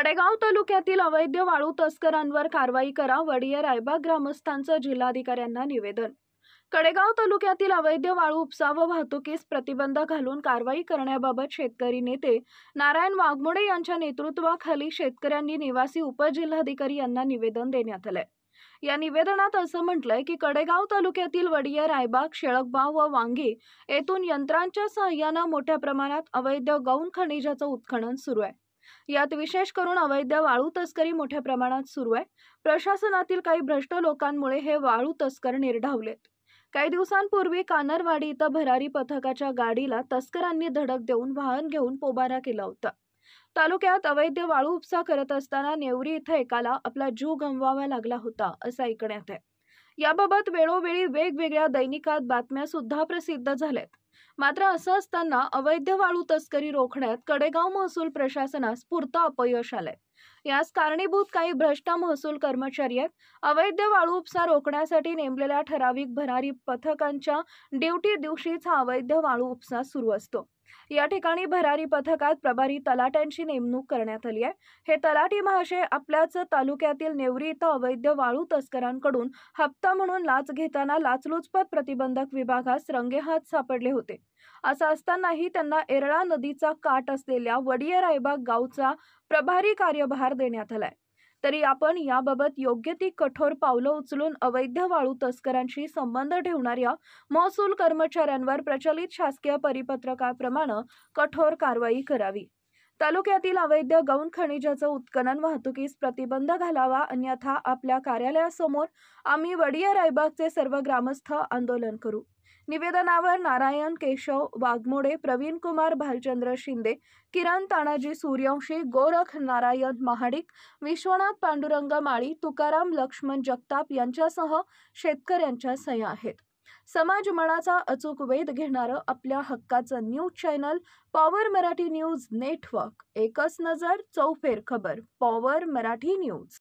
कडेगाव तालुक्यातील अवैध वाळू तस्करांवर कारवाई करा, वडिया रायबाग ग्रामस्थांचं जिल्हाधिकाऱ्यांना निवेदन। कडेगाव तालुक्यातील अवैध वाळू उपसा व वाहतुकीस प्रतिबंध घालून कारवाई करण्याबाबत शेतकरी नेते नारायण वाघमोडे यांच्या नेतृत्वाखाली शेतकऱ्यांनी निवासी उपजिल्हाधिकारी यांना निवेदन देण्यात आले। या निवेदनात असं म्हटलंय की कडेगाव तालुक्यातील वडिया रायबाग, शेळकबाव व वांगी येथून यंत्रांच्या सहाय्याने मोठ्या प्रमाणात अवैध गौण खनिजाचं उत्खनन सुरू आहे। यात विशेष करून अवैध वाळू तस्करी मोठ्या प्रमाणात सुरू आहे। प्रशासनातील काही भ्रष्ट लोकांमुळे हे वाळू तस्कर निर्ढावलेत। काही दिवसांपूर्वी कानरवाडी इथं भरारी पथकाच्या गाडीला तस्करांनी धडक देऊन वाहन घेऊन पोबारा केला होता। तालुक्यात अवैध वाळू उपसा करत असताना नेवरी इथं एकाला आपला जीव गमवावा लागला होता असं ऐकण्यात आहे। याबाबत वेळोवेळी वेगवेगळ्या दैनिकात बातम्या सुद्धा प्रसिद्ध झाल्यात। मात्र असं असताना अवैध वाळू तस्करी रोखण्यात कडेगाव महसूल प्रशासनास पुरतं अपयश आलंय। यास कारणीभूत काही भ्रष्ट महसूल कर्मचारी आहेत। अवैध वाळू उपसा रोखण्यासाठी नेमलेल्या ठराविक भरारी पथकांच्या ड्युटी दिवशीच हा अवैध वाळू उपसा सुरू असतो। या ठिकाणी भरारी पथकात प्रभारी तलाट्यांची नेमणूक करण्यात आली आहे। हे तलाठी महाशय आपल्याच तालुक्यातील नेवरी इथं अवैध वाळू तस्करांकडून हप्ता म्हणून लाच घेताना लाचलुचपत प्रतिबंधक विभागास रंगेहात सापडले होते। असं असतानाही त्यांना एरळा नदीचा काठ असलेल्या वडिया रायबाग गावचा प्रभारी कार्यभार देण्यात आलाय। तरी आपण याबाबत योग्य ती कठोर पावलं उचलून अवैध वाळू तस्करांशी संबंध ठेवणाऱ्या महसूल कर्मचाऱ्यांवर प्रचलित शासकीय परिपत्रकाप्रमाणे कठोर कारवाई करावी। तालुक्यातील अवैध गौण खनिजाचं उत्खनन वाहतुकीस प्रतिबंध घालावा, अन्यथा आपल्या कार्यालयासमोर आम्ही वडिया रायबागचे सर्व ग्रामस्थ आंदोलन करू। निवेदनावर नारायण केशव वाघमोडे, प्रवीण कुमार भालचंद्र शिंदे, किरण तानाजी सूर्यवंशी, गोरख नारायण महाडिक, विश्वनाथ पांडुरंग माळी, तुकाराम लक्ष्मण जगताप यांच्यासह शेतकऱ्यांच्या सह्या आहेत। समाज मनाचा अचूक वेध घेणारं आपल्या हक्काचं news channel power Marathi news network. एकच नजर, चौफेर खबर, पॉवर मराठी न्यूज।